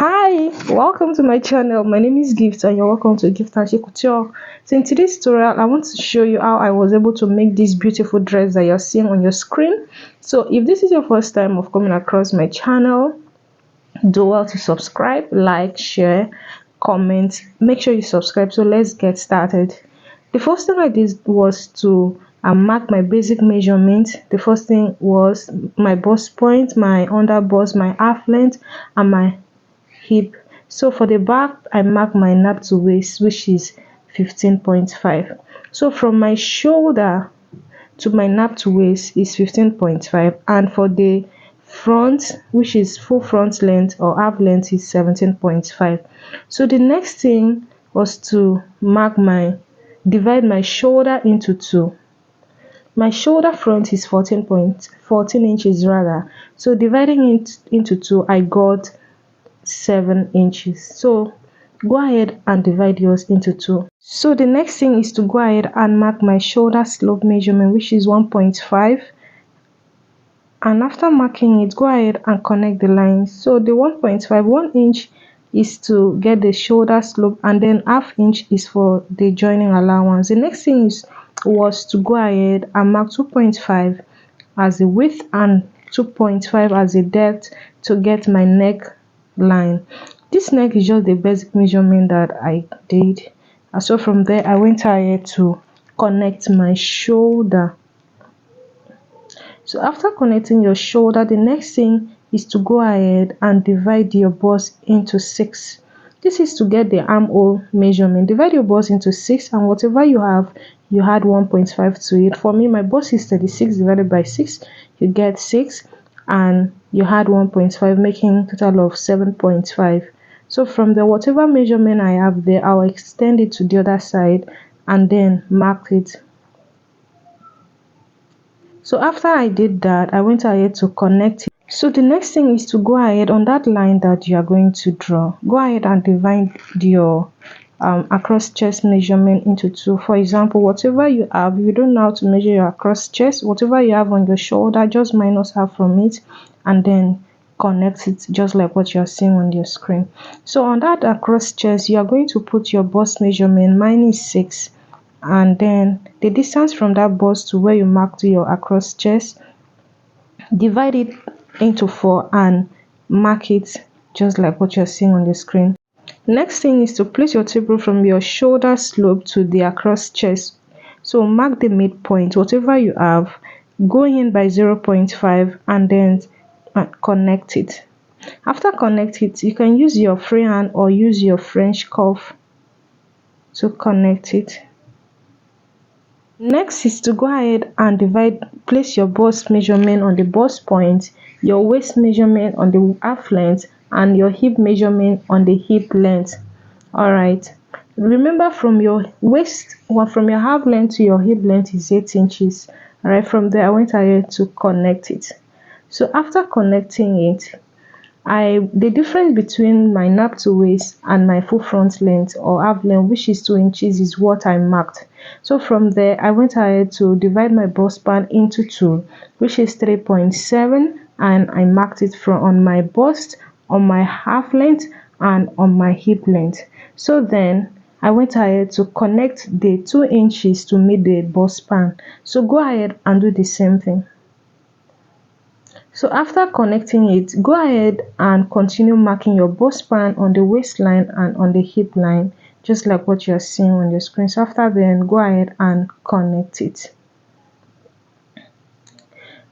Hi, welcome to my channel. My name is Gift and you're welcome to Gift and She Couture. So in today's tutorial, I want to show you how I was able to make this beautiful dress that you're seeing on your screen. So if this is your first time of coming across my channel, do well to subscribe, like, share, comment. Make sure you subscribe. So let's get started. The first thing I did was to mark my basic measurement. The first thing was my bust point, my under bust, my half length, and my hip. So for the back, I mark my nape to waist, which is 15.5. So from my shoulder to my nape to waist is 15.5, and for the front, which is full front length or half length, is 17.5. So the next thing was to divide my shoulder into two. My shoulder front is 14 inches rather. So dividing it into two, I got 7 inches. So go ahead and divide yours into two. So the next thing is to go ahead and mark my shoulder slope measurement, which is 1.5, and after marking it, go ahead and connect the lines. So the 1.5, 1 inch is to get the shoulder slope, and then half inch is for the joining allowance. The next thing was to go ahead and mark 2.5 as the width and 2.5 as the depth to get my neck line. This neck is just the basic measurement that I did, and so from there I went ahead to connect my shoulder. So after connecting your shoulder, the next thing is to go ahead and divide your bust into 6. This is to get the armhole measurement. Divide your bust into 6, and whatever you have, you add 1.5 to it. For me, my bust is 36 divided by 6. You get 6, and you add 1.5, making a total of 7.5. So from the whatever measurement I have there, I'll extend it to the other side and then mark it. So after I did that, I went ahead to connect it. So the next thing is to go ahead on that line that you are going to draw. Go ahead and divide your across chest measurement into two. For example, whatever you have, if you don't know how to measure your across chest, whatever you have on your shoulder, just minus half from it and then connect it just like what you're seeing on your screen. So on that across chest, you are going to put your bust measurement. Mine is 6, and then the distance from that bust to where you marked your across chest, divide it into 4 and mark it just like what you're seeing on the screen. Next thing is to place your tape rule from your shoulder slope to the across chest. So mark the midpoint, whatever you have, go in by 0.5 and then connect it. After connect it, you can use your freehand or use your French cuff to connect it. Next is to go ahead and place your bust measurement on the bust point, your waist measurement on the half length, and your hip measurement on the hip length. Alright, remember from your waist, from your half length to your hip length is 8 inches. Alright, from there I went ahead to connect it. So after connecting it, the difference between my nape to waist and my full front length or half length, which is 2 inches, is what I marked. So from there I went ahead to divide my bust band into 2, which is 3.7, and I marked it on my bust, on my half length, and on my hip length. So then I went ahead to connect the 2 inches to meet the bust band. So go ahead and do the same thing. So after connecting it, go ahead and continue marking your bust band on the waistline and on the hip line, just like what you are seeing on the screen. So after then, go ahead and connect it.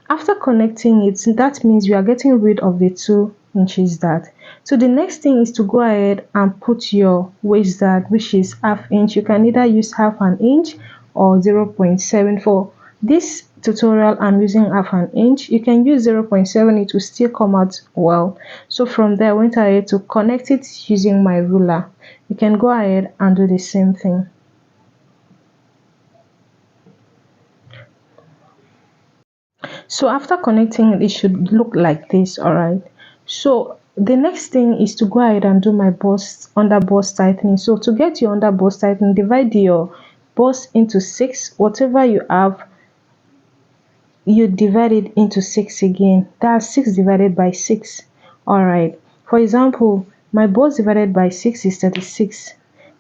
After connecting it, that means we are getting rid of the 2 inches dart. So the next thing is to go ahead and put your waist dart, which is half inch. You can either use half an inch or 0.7. For this tutorial I'm using half an inch. You can use 0.7, it will still come out well. So from there I went ahead to connect it using my ruler. You can go ahead and do the same thing. So after connecting it should look like this. Alright, so the next thing is to go ahead and do my under bust tightening. So to get your under bust tightening, divide your bust into 6. Whatever you have, you divide it into 6 again. That's 6 divided by 6. Alright, for example, My bust divided by 6 is 36.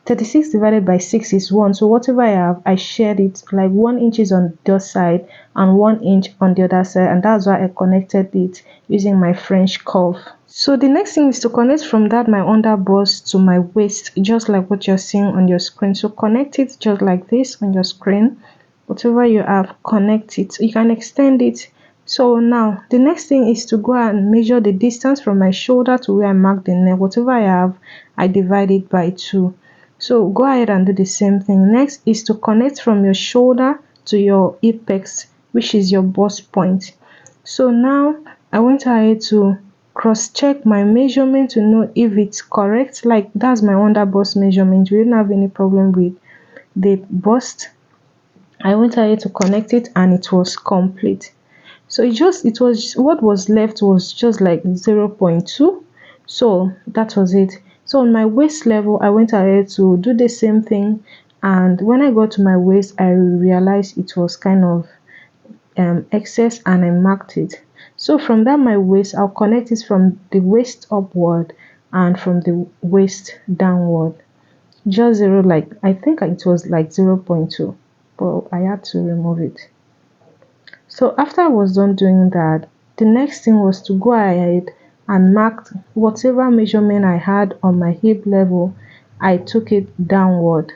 36 divided by 6 is 1. So whatever I have, I shared it, like 1 inch is on the side and 1 inch on the other side, and that's why I connected it using my French curve. So the next thing is to connect from that my underbust to my waist, just like what you're seeing on your screen. So connect it just like this on your screen. Whatever you have, connect it. You can extend it. So now the next thing is to go and measure the distance from my shoulder to where I mark the neck. Whatever I have, I divide it by 2. So go ahead and do the same thing. Next is to connect from your shoulder to your apex, which is your bust point. So now I went ahead to cross check my measurement to know if it's correct. Like, that's my underbust measurement. We didn't have any problem with the bust. I went ahead to connect it and it was complete. So it was what was left was just like 0.2. So that was it. So on my waist level, I went ahead to do the same thing, and when I got to my waist, I realized it was kind of excess, and I marked it. So from that my waist, I'll connect it from the waist upward and from the waist downward. Just zero, like I think it was like 0.2, but I had to remove it. So after I was done doing that, the next thing was to go ahead and mark whatever measurement I had on my hip level. I took it downward.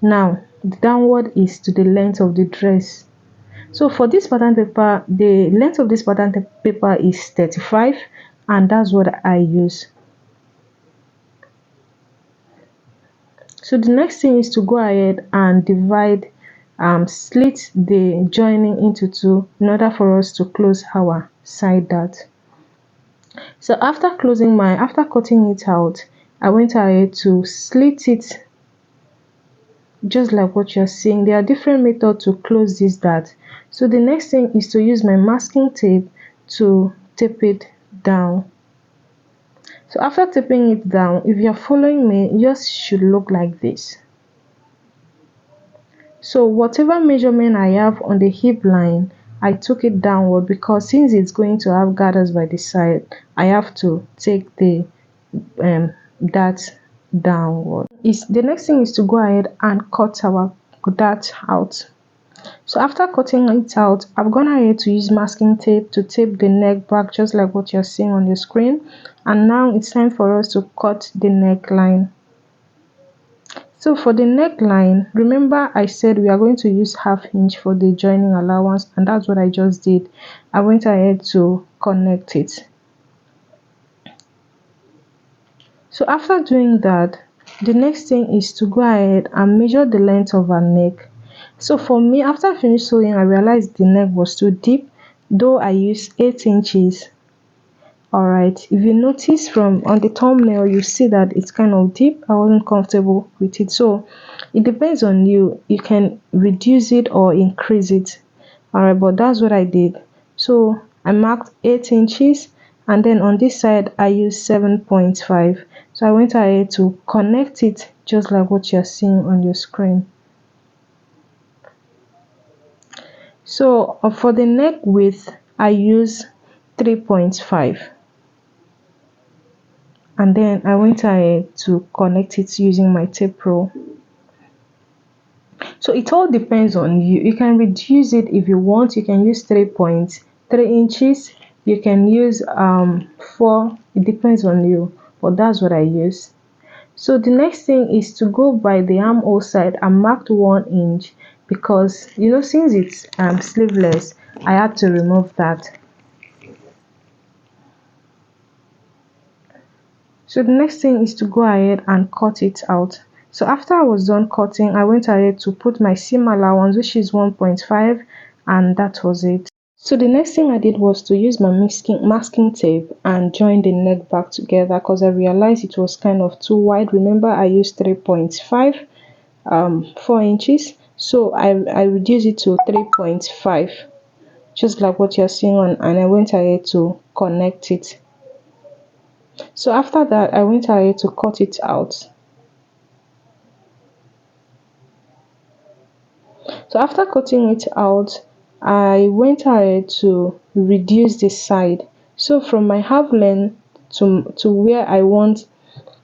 Now the downward is to the length of the dress. So for this pattern paper, the length of this pattern paper is 35, and that's what I use. So the next thing is to go ahead and divide, slit the joining into 2 in order for us to close our side dart. So after cutting it out, I went ahead to slit it just like what you're seeing. There are different methods to close this dart. So the next thing is to use my masking tape to tape it down. So after taping it down, if you're following me, yours should look like this. So whatever measurement I have on the hip line, I took it downward, because since it's going to have gathers by the side, I have to take the dart downward. The next thing is to go ahead and cut our dart out. So after cutting it out, I've gone ahead to use masking tape to tape the neck back, just like what you're seeing on the screen. And now it's time for us to cut the neckline. So for the neckline, remember I said we are going to use 1/2 inch for the joining allowance, and that's what I just did. I went ahead to connect it. So after doing that, the next thing is to go ahead and measure the length of our neck. So for me, after I finished sewing, I realized the neck was too deep, though I used 8 inches. Alright, if you notice from on the thumbnail, you see that it's kind of deep. I wasn't comfortable with it, so it depends on you. You can reduce it or increase it. Alright, but that's what I did. So I marked 8 inches, and then on this side I used 7.5. So I went ahead to connect it just like what you're seeing on your screen. So for the neck width, I use 3.5. and then I went ahead to connect it using my tape roll. So it all depends on you. You can reduce it if you want. You can use 3.3 inches. You can use 4. It depends on you, but that's what I use. So the next thing is to go by the armhole side. I marked 1 inch because, you know, since it's sleeveless, I had to remove that. So the next thing is to go ahead and cut it out. So after I was done cutting, I went ahead to put my seam allowance, which is 1.5, and that was it. So the next thing I did was to use my masking tape and join the neck back together, because I realized it was kind of too wide. Remember, I used 3.5, 4 inches. So I reduced it to 3.5, just like what you're seeing on, and I went ahead to connect it. So after that, I went ahead to cut it out. So after cutting it out, I went ahead to reduce the side. So from my half length, to where I want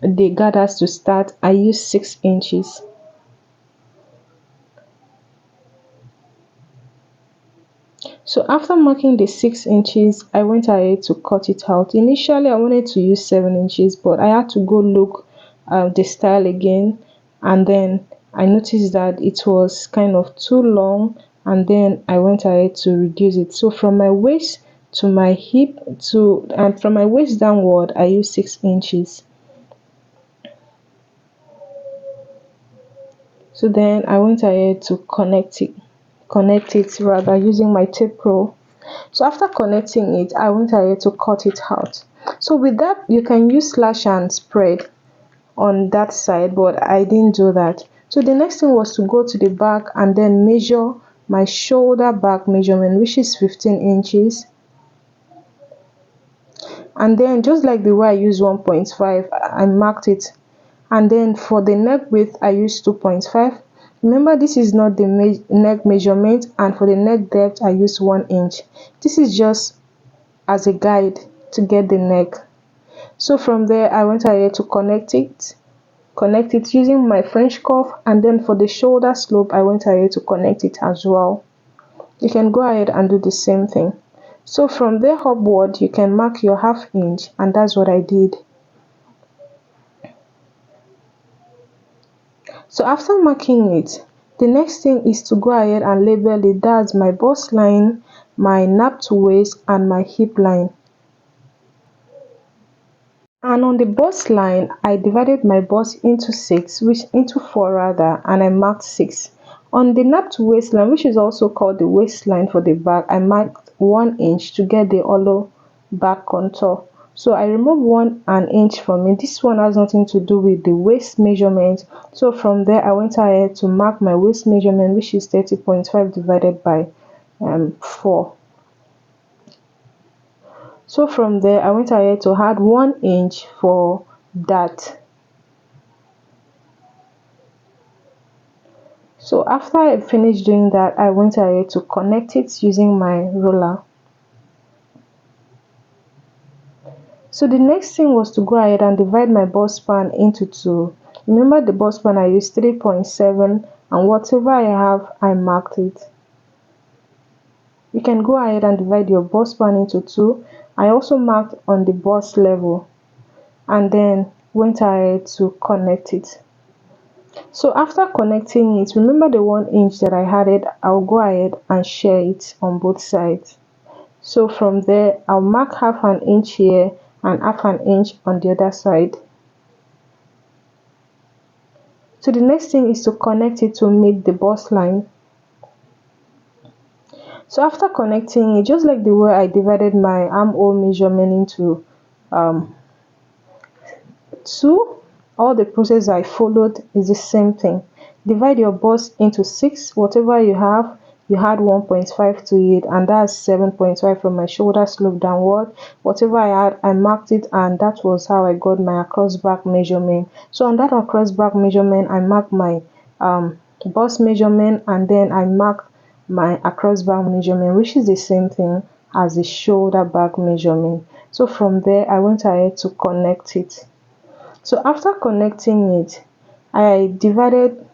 the gathers to start, I use 6 inches. So after marking the 6 inches, I went ahead to cut it out. Initially I wanted to use 7 inches, but I had to go look the style again, and then I noticed that it was kind of too long, and then I went ahead to reduce it. So from my waist to my hip to and from my waist downward, I use 6 inches. So then I went ahead to connect it rather, using my tape roll. So after connecting it, I went ahead to cut it out. So with that, you can use slash and spread on that side, but I didn't do that. So the next thing was to go to the back and then measure my shoulder back measurement, which is 15 inches. And then just like the way I used 1.5, I marked it. And then for the neck width, I used 2.5. Remember, this is not the neck measurement, and for the neck depth I used 1 inch. This is just as a guide to get the neck. So from there I went ahead to connect it using my French cuff, and then for the shoulder slope I went ahead to connect it as well. You can go ahead and do the same thing. So from there upward, you can mark your ½ inch, and that's what I did. So after marking it, the next thing is to go ahead and label it. That's my bust line, my napped waist, and my hip line. And on the bust line, I divided my bust into four rather, and I marked 6. On the napped waistline, which is also called the waistline for the back, I marked 1 inch to get the hollow back contour. So I removed an inch from it. This one has nothing to do with the waist measurement. So from there, I went ahead to mark my waist measurement, which is 30.5 divided by 4. So from there, I went ahead to add 1 inch for that. So after I finished doing that, I went ahead to connect it using my ruler. So the next thing was to go ahead and divide my bust span into 2. Remember, the bust span I used 3.7, and whatever I have, I marked it. You can go ahead and divide your bust span into 2. I also marked on the bust level, and then went ahead to connect it. So after connecting it, remember the 1 inch that I added, I'll go ahead and share it on both sides. So from there, I'll mark ½ an inch here and ½ an inch on the other side. So the next thing is to connect it to meet the bust line. So after connecting it, just like the way I divided my armhole measurement into 2, all the process I followed is the same thing. Divide your bust into 6. Whatever you have, you add 1.5 to it, and that's 7.5 from my shoulder slope downward. Whatever I had, I marked it, and that was how I got my across back measurement. So on that across back measurement, I marked my bust measurement, and then I marked my across back measurement, which is the same thing as the shoulder back measurement. So from there, I went ahead to connect it. So after connecting it, I divided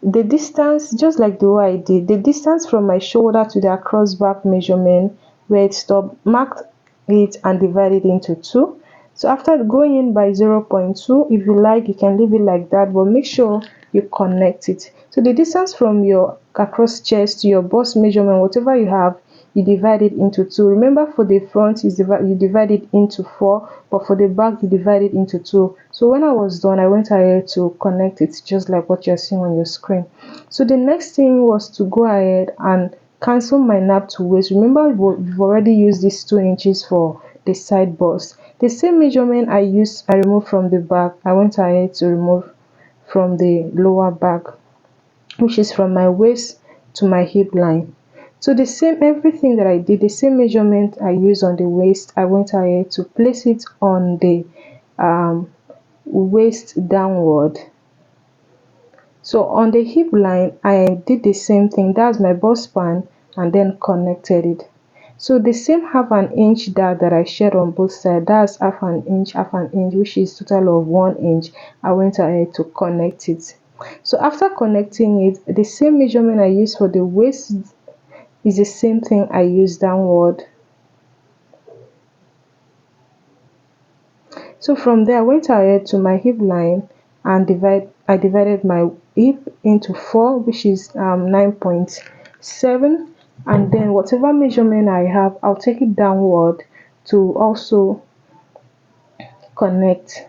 the distance just like the way I did. The distance from my shoulder to the across back measurement where it stopped, marked it and divided into 2. So after going in by 0.2, if you like, you can leave it like that, but make sure you connect it. So the distance from your across chest to your bust measurement, whatever you have, you divide it into 2. Remember, for the front you divide it into 4, but for the back you divide it into 2. So when I was done, I went ahead to connect it just like what you're seeing on your screen. So the next thing was to go ahead and cancel my nap to waist. Remember, we've already used these 2 inches for the side bust. The same measurement I removed from the back, I went ahead to remove from the lower back, which is from my waist to my hip line. So the same, everything that I did, the same measurement I used on the waist, I went ahead to place it on the waist downward. So on the hip line, I did the same thing. That's my bust span, and then connected it. So the same half an inch dart that I shared on both sides, that's half an inch, which is total of 1 inch. I went ahead to connect it. So after connecting it, the same measurement I used for the waist is the same thing I use downward. So from there I went ahead to my hip line and divided my hip into 4, which is 9.7, and then whatever measurement I have, I'll take it downward to also connect.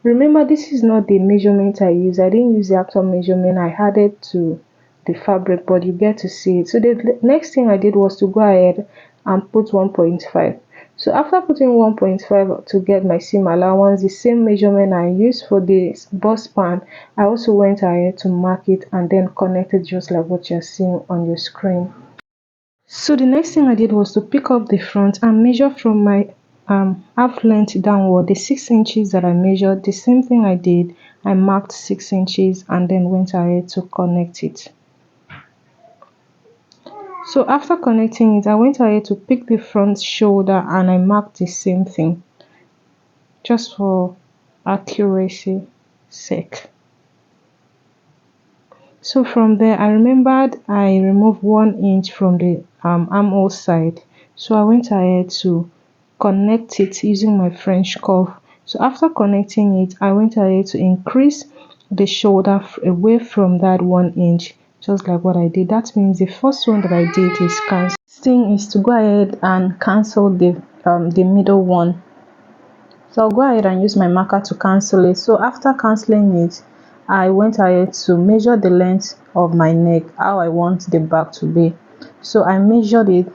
Remember, this is not the measurement I use. I didn't use the actual measurement. I added to the fabric, but you get to see it. So the next thing I did was to go ahead and put 1.5. So after putting 1.5 to get my seam allowance, the same measurement I used for the bust span, I also went ahead to mark it and then connect it just like what you're seeing on your screen. So the next thing I did was to pick up the front and measure from my half length downward, the 6 inches that I measured. The same thing I did, I marked 6 inches and then went ahead to connect it. So after connecting it, I went ahead to pick the front shoulder and I marked the same thing, just for accuracy sake. So from there, I remembered I removed 1 inch from the armhole side. So I went ahead to connect it using my French curve. So after connecting it, I went ahead to increase the shoulder away from that 1 inch, just like what I did. That means the first one that I did is cancel. This thing is to go ahead and cancel the middle one. So I'll go ahead and use my marker to cancel it. So after cancelling it, I went ahead to measure the length of my neck, how I want the back to be. So I measured it.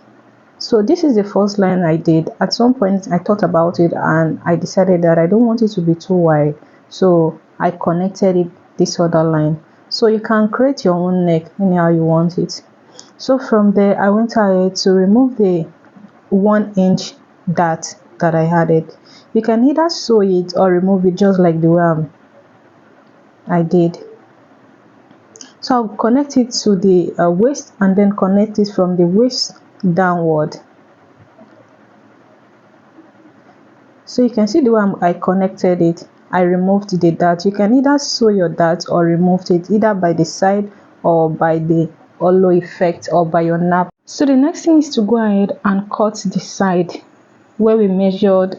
So this is the first line I did. At some point I thought about it and I decided that I don't want it to be too wide, so I connected it this other line. So you can create your own neck anyhow you want it. So from there I went ahead to remove the 1 inch dart that I added. You can either sew it or remove it just like the way I did. So I'll connect it to the waist and then connect it from the waist downward. So you can see the way I connected it. I removed the dart. You can either sew your dart or remove it either by the side or by the hollow effect or by your nap. So the next thing is to go ahead and cut the side where we measured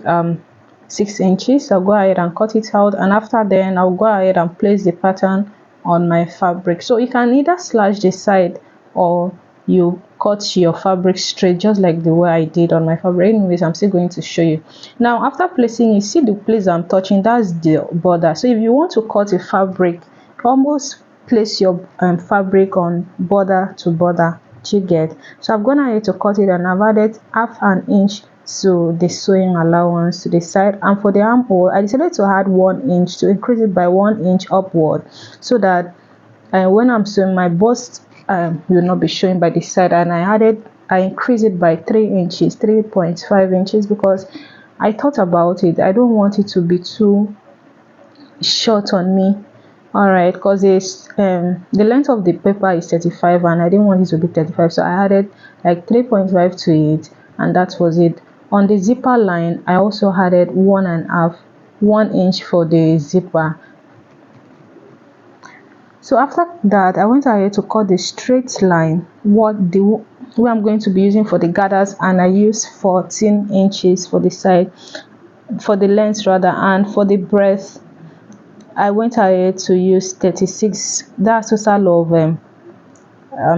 6 inches. I'll go ahead and cut it out, and after then I'll go ahead and place the pattern on my fabric. So you can either slash the side or you cut your fabric straight, just like the way I did on my fabric. Anyways, I'm still going to show you. Now after placing it, see the place I'm touching, that's the border. So if you want to cut a fabric, almost place your fabric on border to border. You get? So I've gone ahead to cut it and I've added half an inch to the sewing allowance to the side, and for the armhole I decided to add 1 inch to increase it by 1 inch upward, so that when I'm sewing, my bust will not be showing by the side. And I increased it by 3 inches, 3.5 inches, because I thought about it. I don't want it to be too short on me. All right, because the length of the paper is 35 and I didn't want it to be 35, so I added like 3.5 to it, and that was it. On the zipper line I also added 1 inch for the zipper. So after that I went ahead to cut the straight line, where I'm going to be using for the gathers, and I used 14 inches for the side, for the length rather, and for the breadth I went ahead to use 36. That's a total of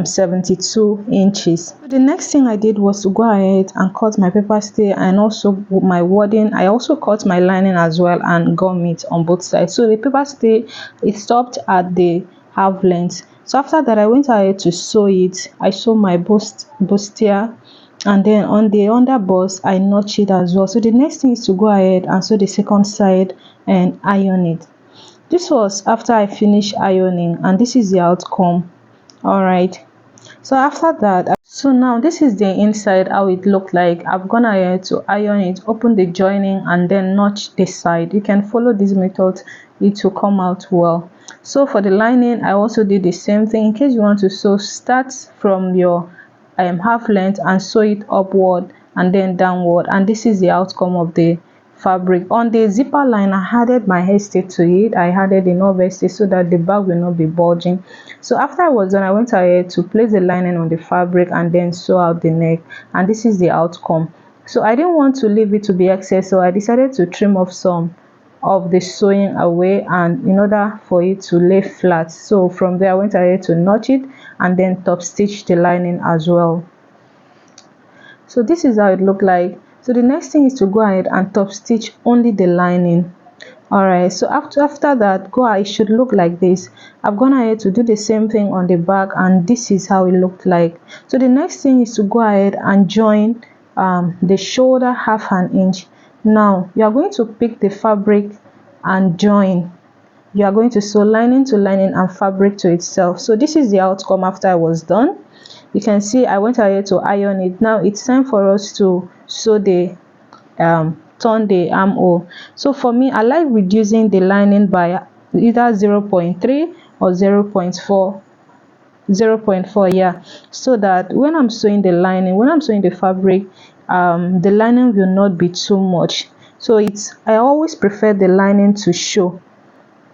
72 inches. So the next thing I did was to go ahead and cut my paper stay and also my wadding. I also cut my lining as well and gum it on both sides. So the paper stay, it stopped at the half length. So after that I went ahead to sew it. I sew my bustier, and then on the underbust I notch it as well. So the next thing is to go ahead and sew the second side and iron it. This was after I finished ironing, and this is the outcome. All right, so after that So now this is the inside, how it looked like. I've gone ahead to iron it, open the joining, and then notch the side. You can follow this method, it will come out well. So for the lining, I also did the same thing. In case you want to sew, start from your half length and sew it upward and then downward, and this is the outcome of the fabric. On the zipper line, I added my hair stitch to it. I added enough hair stitch so that the bag will not be bulging. So after I was done, I went ahead to place the lining on the fabric and then sew out the neck, and this is the outcome. So I didn't want to leave it to be excess, so I decided to trim off some of the sewing away, and in order for it to lay flat. So from there I went ahead to notch it and then top stitch the lining as well. So this is how it looked like. So the next thing is to go ahead and top stitch only the lining. Alright, so after that, it should look like this. I've gone ahead to do the same thing on the back, and this is how it looked like. So the next thing is to go ahead and join the shoulder half an inch. Now you are going to pick the fabric and join. You are going to sew lining to lining and fabric to itself. So this is the outcome after I was done. You can see I went ahead to iron it. Now it's time for us to sew the turn the armhole. So for me, I like reducing the lining by either 0.3 or 0.4, yeah, so that when I'm sewing the lining, when I'm sewing the fabric, the lining will not be too much. So I always prefer the lining to show,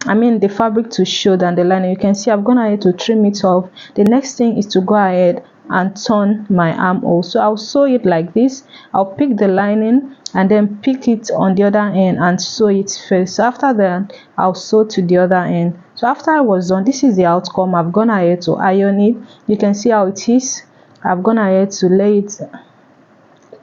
the fabric to show than the lining. You can see I've gone ahead to trim it off. The next thing is to go ahead and turn my armhole. So I'll sew it like this. I'll pick the lining and then pick it on the other end and sew it first. So after that, I'll sew to the other end. So after I was done, this is the outcome. I've gone ahead to iron it. You can see how it is. I've gone ahead to lay it,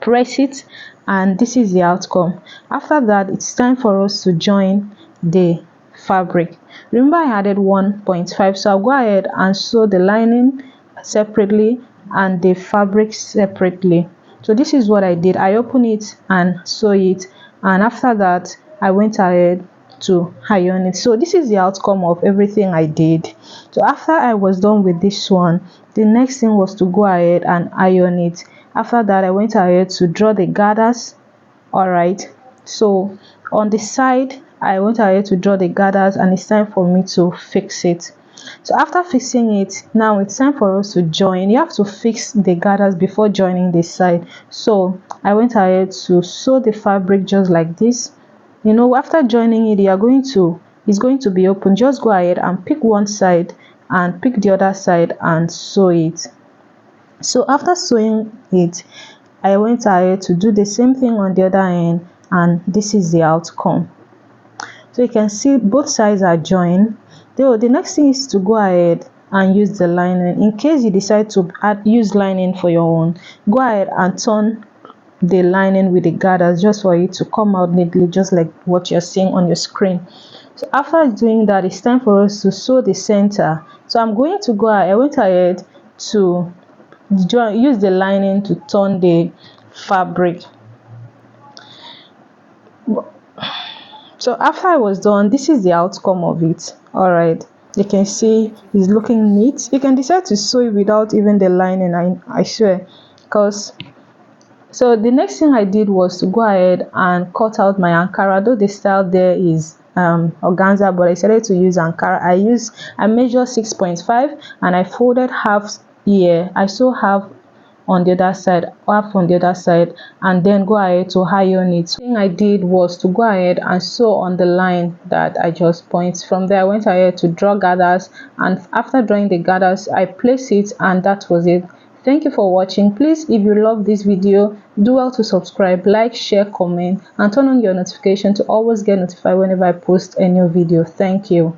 press it, and this is the outcome. After that, it's time for us to join the fabric. Remember I added 1.5, so I'll go ahead and sew the lining separately and the fabric separately. So this is what I did. I opened it and sew it, and after that I went ahead to iron it. So this is the outcome of everything I did. So after I was done with this one, the next thing was to go ahead and iron it. After that, I went ahead to draw the gathers. All right, so on the side I went ahead to draw the gathers, and it's time for me to fix it. So after fixing it, now it's time for us to join. You have to fix the gathers before joining the side. So I went ahead to sew the fabric just like this. After joining it, it's going to be open. Just go ahead and pick one side and pick the other side and sew it. So after sewing it, I went ahead to do the same thing on the other end, and this is the outcome. So you can see both sides are joined. The next thing is to go ahead and use the lining. In case you decide to use lining for your own, go ahead and turn the lining with the gathers just for it to come out neatly, just like what you're seeing on your screen. So after doing that, it's time for us to sew the center. So I went ahead to use the lining to turn the fabric. So after I was done, this is the outcome of it. All right, you can see it's looking neat. You can decide to sew it without even the lining, I swear, so the next thing I did was to go ahead and cut out my ankara. Though the style there is organza, but I decided to use ankara. I measured 6.5 and I folded half here. I sew half on the other side, and then go ahead to iron it. The thing I did was to go ahead and sew on the line that I just pointed. From there I went ahead to draw gathers, and after drawing the gathers I placed it, and that was it. Thank you for watching. Please, if you love this video, do well to subscribe, like, share, comment, and turn on your notification to always get notified whenever I post a new video. Thank you.